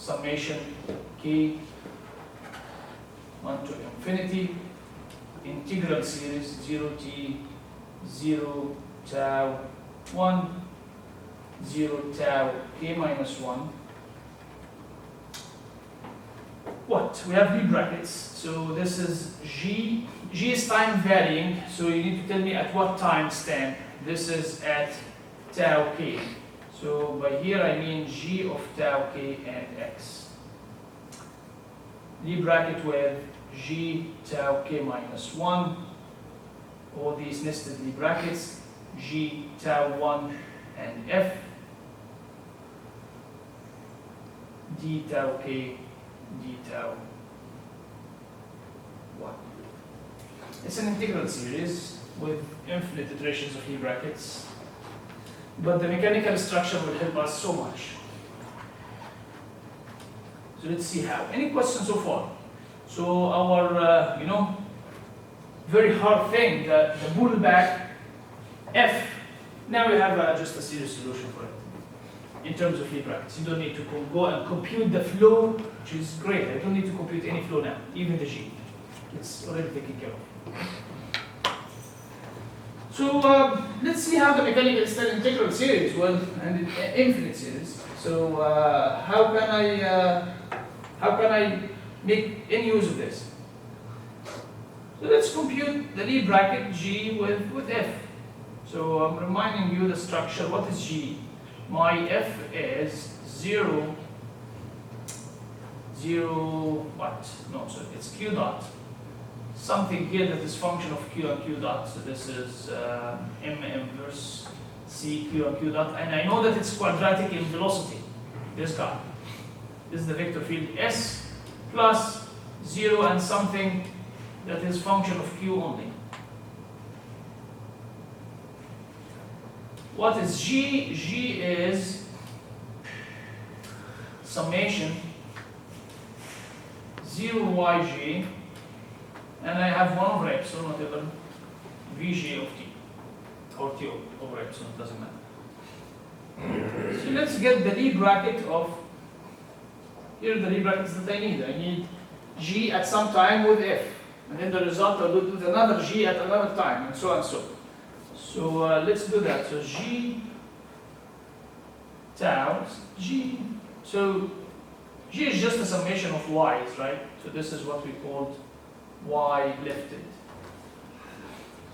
summation k 1 to infinity, integral series 0t 0 tau 1 0 tau k minus 1. What? We have three brackets. So this is g. G is time varying, so you need to tell me at what time stamp. This is at tau k. So by here I mean g of tau k and x. Lee bracket with g tau k minus 1. All these nested Lee brackets, g tau 1 and f. d tau k d tau 1. It's an integral series with infinite iterations of Lie brackets, but the mechanical structure will help us so much. So let's see how. Any questions so far? So our, very hard thing, the pullback f. Now we have just a series solution for it. In terms of Lie brackets, you don't need to go and compute the flow, which is great. I don't need to compute any flow now, even the g. It's already taken care of. So let's see how the mechanical extend integral series, well, and infinite series. So how can I make any use of this? So let's compute the Lie bracket g with f. So I'm reminding you the structure. What is g? My f is 0, what? No, so it's q dot. Something here that is function of q and q dot. So this is m inverse c q and q dot. And I know that it's quadratic in velocity. This guy. This is the vector field s plus 0 and something that is function of q only. What is g? G is summation 0 yg, and I have 1 over epsilon, whatever, vg of t, or t over epsilon, doesn't matter. So let's get the Lie bracket of, here are the Lie brackets that I need. I need g at some time with f, and then the result I'll do with another g at another time, and so on and so. So let's do that. So g tau g. So g is just a summation of y's, right? So this is what we called y lifted.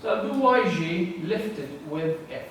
So I'll do yg lifted with f.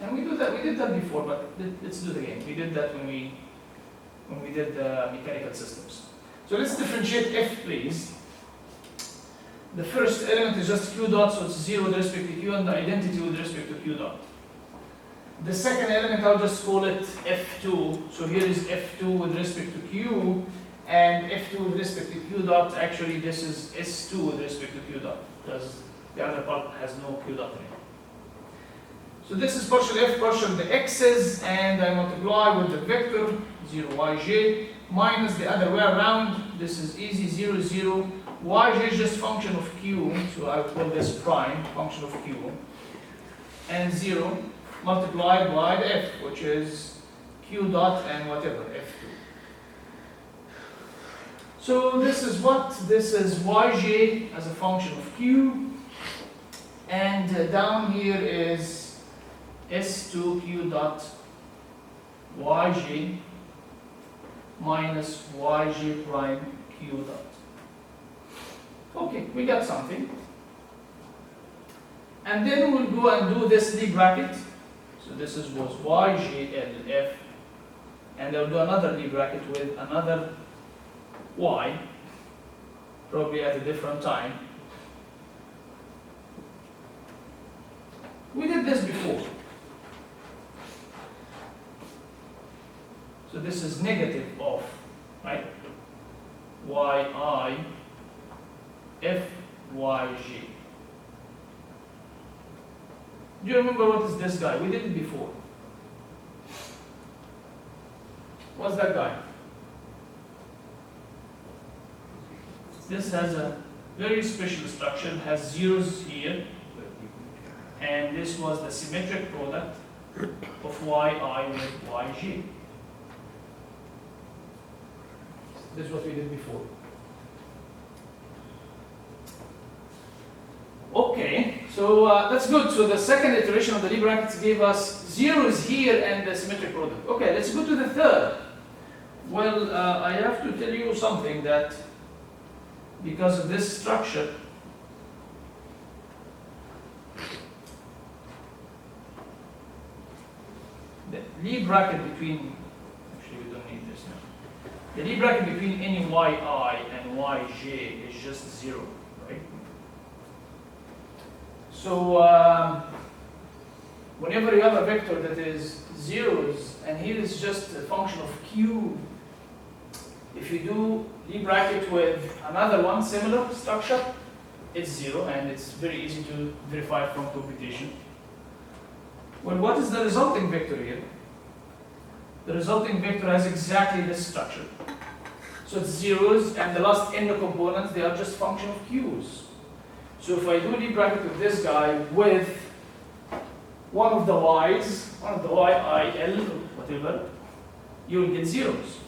And we do that. We did that before, but let's do it again. We did that when we did the mechanical systems. So let's differentiate f, please. The first element is just q dot, so it's 0 with respect to q, and the identity with respect to q dot. The second element, I'll just call it f2. So here is f2 with respect to q, and f2 with respect to q dot. Actually, this is s2 with respect to q dot, because the other part has no q dot in it. So this is partial f, partial the x's, and I multiply with the vector 0 yj minus the other way around. This is easy, 0 0. Yj is just function of q, so I will call this prime, function of q, and 0 multiplied by the f, which is q dot and whatever, f2. So this is what? This is yj as a function of q, and down here is s2 q dot yj minus yj prime q dot. Okay, we got something. And then we'll go and do this Lie bracket. So this was yjlf, and I'll do another Lie bracket with another y, probably at a different time. We did this before. So this is negative of, right? yi fyg. Do you remember what is this guy? We did it before. What's that guy? This has a very special structure, has zeros here, and this was the symmetric product of yi with yg. This is what we did before. Okay, so that's good. So the second iteration of the Lie brackets gave us zeros here and the symmetric product. Okay, let's go to the third. Well, I have to tell you something that because of this structure, the Lie bracket between, actually we don't need this now. The Lie bracket between any yi and yj is just 0, right? So whenever you have a vector that is zeros, and here is just a function of q, if you do Lie bracket with another one, similar structure, it's 0, and it's very easy to verify from computation. Well, what is the resulting vector here? The resulting vector has exactly this structure. So it's zeros, and the last n components, they are just function of q's. So if I do Lie bracket with this guy with one of the y's, one of the y, I, l, whatever, you will get zeros.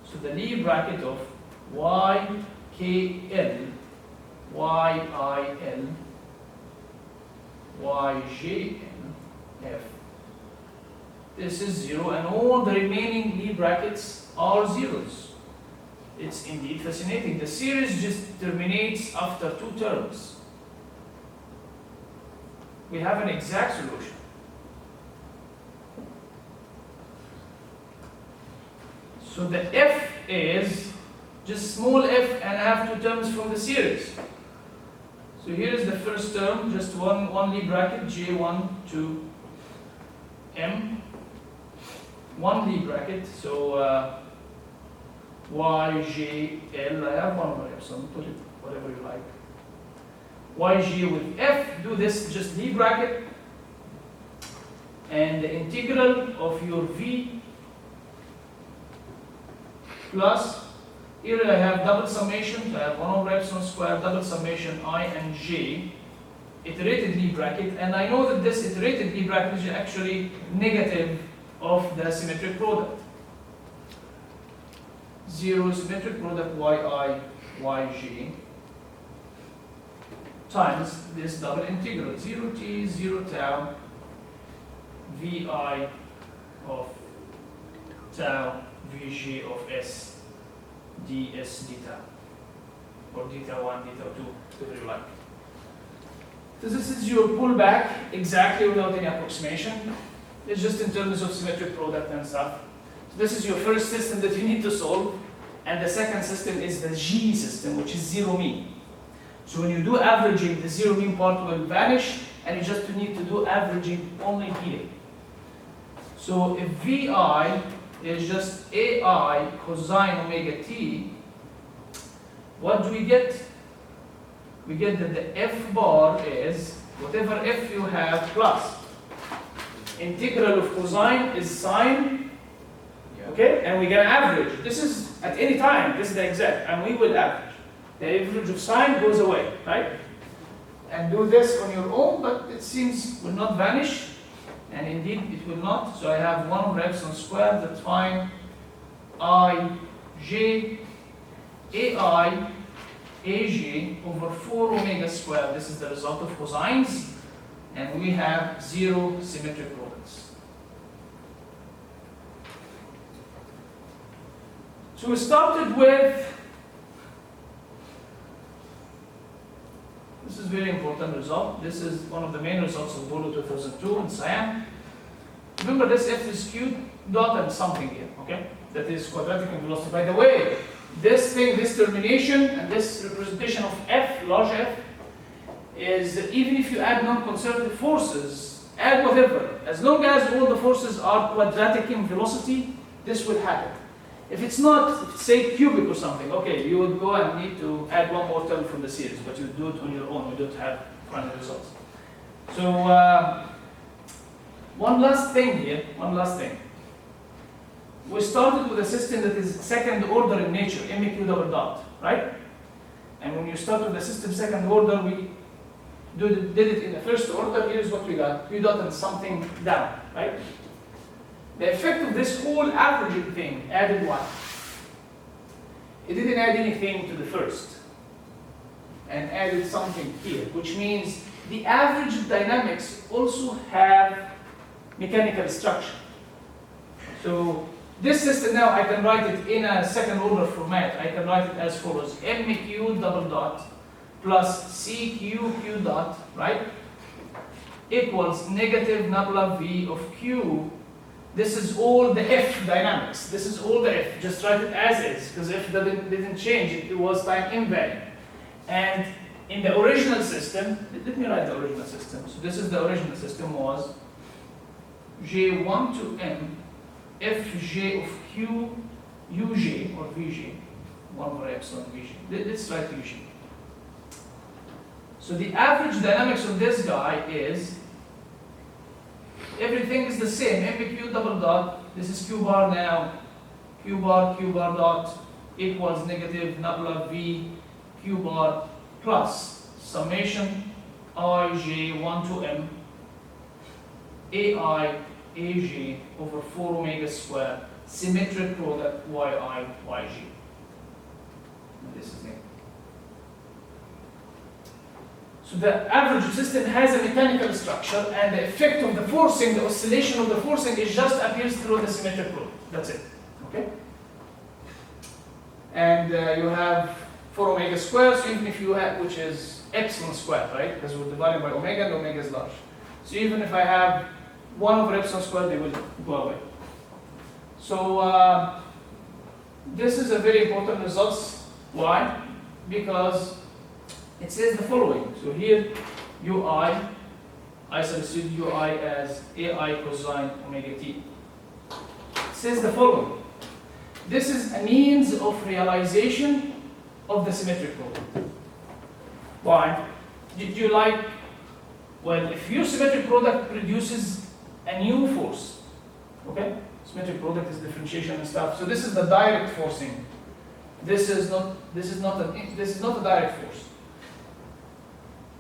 So the Lie bracket of y, k, l, y, I, l, y, j, n, f. This is 0, and all the remaining Lie brackets are zeros. It's indeed fascinating. The series just terminates after 2 terms. We have an exact solution. So the f is just small f, and I have 2 terms from the series. So here is the first term, just one Lie bracket, j1 to m. One Lie bracket, so y, j, l, I have one more epsilon, put it whatever you like. yg with f, do this just Lie bracket, and the integral of your v plus, here I have double summation, so I have 1 over epsilon squared, double summation I and j, iterated Lie bracket, and I know that this iterated Lie bracket is actually negative of the symmetric product. 0 symmetric product yi, yj times this double integral 0t, 0 tau, vi of tau, vj of s, ds d tau, or d tau 1, d tau 2, whatever you like. So this is your pullback exactly without any approximation. It's just in terms of symmetric product and stuff. So this is your first system that you need to solve, and the second system is the G system, which is zero mean. So when you do averaging, the zero mean part will vanish, and you just need to do averaging only here. So if Vi is just AI cosine omega t, what do we get? We get that the f bar is whatever f you have plus integral of cosine is sine, okay? And we get an average. This is at any time, this is the exact, and we will average. The average of sine goes away, right? And do this on your own, but it seems will not vanish, and indeed it will not. So I have 1 over epsilon squared, that's fine. I, j, ai, aj over 4 omega squared. This is the result of cosines. And we have 0 symmetric products. So we started with, this is very important result. This is one of the main results of Bolo 2002 in Siam. Remember this f is q dot and something here, okay? That is quadratic in velocity. By the way, this thing, this termination, and this representation of f, large f, is that even if you add non-conservative forces, add whatever, as long as all the forces are quadratic in velocity, this will happen. If it's not, say cubic or something, okay, you would go and need to add one more term from the series, but you do it on your own, you don't have final results. So, one last thing here, one last thing. We started with a system that is second order in nature, MEQ double dot, right? And when you start with the system second order, we did it in the first order. Here's what we got, Q dot and something down, right? The effect of this whole averaging thing added what? it didn't add anything to the first and added something here, which means the average dynamics also have mechanical structure. So this system now, I can write it in a second order format. I can write it as follows: MQ double dot plus CQ Q dot, right, equals negative nabla V of Q. This is all the F dynamics. This is all the F. Just write it as is, because F didn't change. It was time invariant. And in the original system, let me write the original system. So this is the original system was J1 to M Fj of Q Uj or Vj, 1 over epsilon Vj. Let's write Uj. So the average dynamics of this guy is, everything is the same. MQ double dot, this is Q bar now, Q bar dot equals negative nabla V Q bar plus summation Ij 1 to M Ai Aj over 4 omega square symmetric product Yi Yg. And this is it. So the average system has a mechanical structure, and the effect of the forcing, the oscillation of the forcing, it just appears through the symmetric product. That's it. Okay? And you have 4 omega square, so even if you have, which is epsilon squared, right? Because we're dividing by omega, and omega is large. So even if I have 1 over epsilon squared, they will go away. So this is a very important result. Why? Because it says the following. So here, Ui, I substitute Ui as Ai cosine omega t. It says the following. This is a means of realization of the symmetric product. Why? Did you like, well, if your symmetric product produces a new force, okay? Symmetric product is differentiation and stuff. So this is the direct forcing. This is not a direct force.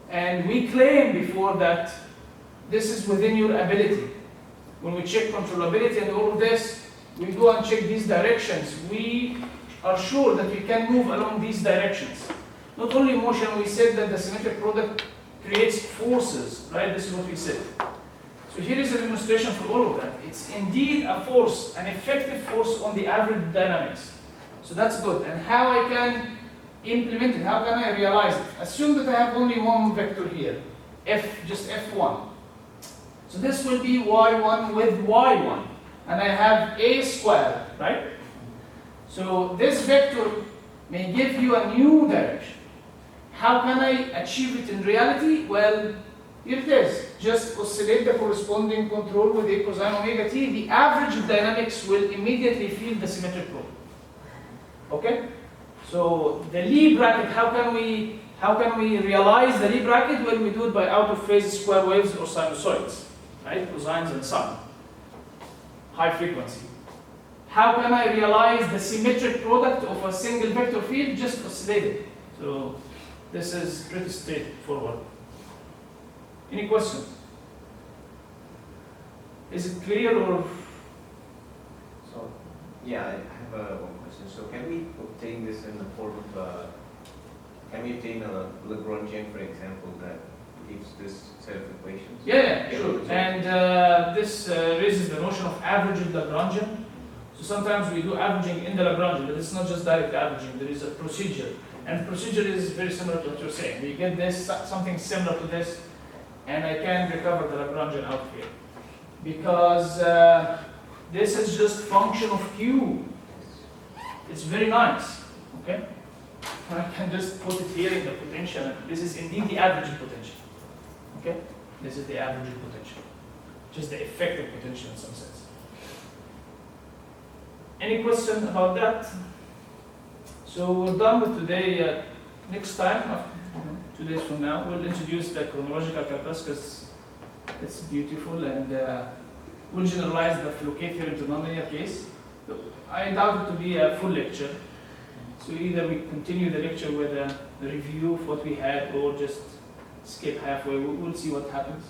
And we claimed before that this is within your ability. When we check controllability and all of this, we go and check these directions. We are sure that we can move along these directions. Not only motion, we said that the symmetric product creates forces, right? This is what we said. So here is a demonstration for all of that. It's indeed a force, an effective force on the average dynamics. So that's good. And how I can implement it, how can I realize it? Assume that I have only one vector here, just F1. So this will be Y1 with Y1. And I have A squared, right? So this vector may give you a new direction. How can I achieve it in reality? Well, here it is. Just oscillate the corresponding control with A cosine omega t. The average of dynamics will immediately feel the symmetric role. Okay? So the Lie bracket, how can we realize the Lie bracket? Well, we do it by out of phase square waves or sinusoids, right? Cosines and sine, high frequency. How can I realize the symmetric product of a single vector field? Just oscillate it. So this is pretty straightforward. Any questions? Is it clear or? So, yeah, I have one question. So can we obtain this in the form of, can we obtain a Lagrangian, for example, that gives this set of equations? Yeah, sure. And this raises the notion of averaging Lagrangian. So sometimes we do averaging in the Lagrangian, but it's not just direct averaging. There is a procedure. And procedure is very similar to what you're saying. We get this, something similar to this, and I can recover the Lagrangian out here. Because this is just function of Q. It's very nice, okay? I can just put it here in the potential. This is indeed the averaging potential, okay? This is the averaging potential. Just the effective potential in some sense. Any question about that? So we're done with today. Next time, 2 days from now, we'll introduce the chronological calculus because it's beautiful, and we'll generalize the Foucault theorem to nonlinear case. I doubt it to be a full lecture. So either we continue the lecture with a review of what we had, or just skip halfway. We'll see what happens.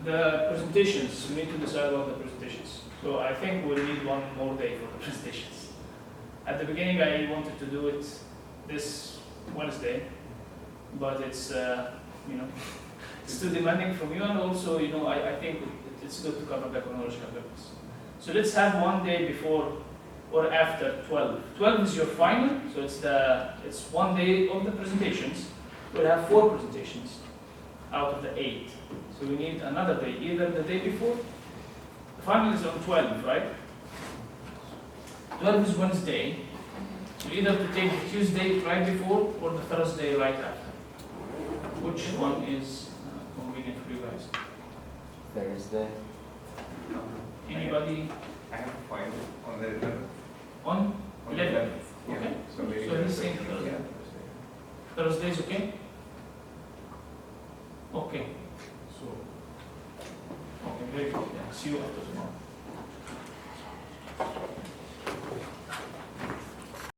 The presentations, we need to decide about the presentations. So I think we'll need one more day for the presentations. At the beginning, I wanted to do it this Wednesday, but it's, it's too demanding from you, and also, I think it's good to cover the chronological purpose. So let's have one day before or after 12. 12 is your final, so it's one day of the presentations. We'll have 4 presentations out of the 8. So we need another day, either the day before. The final is on 12, right? 12 is Wednesday. So either to take the Tuesday right before or the Thursday right after. Which one is convenient for you guys? Thursday. Anybody I have a final on the 11th. on On the 11th? 11th. Yeah. Okay. So maybe So he's Thursday. saying Thursday. Yeah, Thursday. Thursday is okay?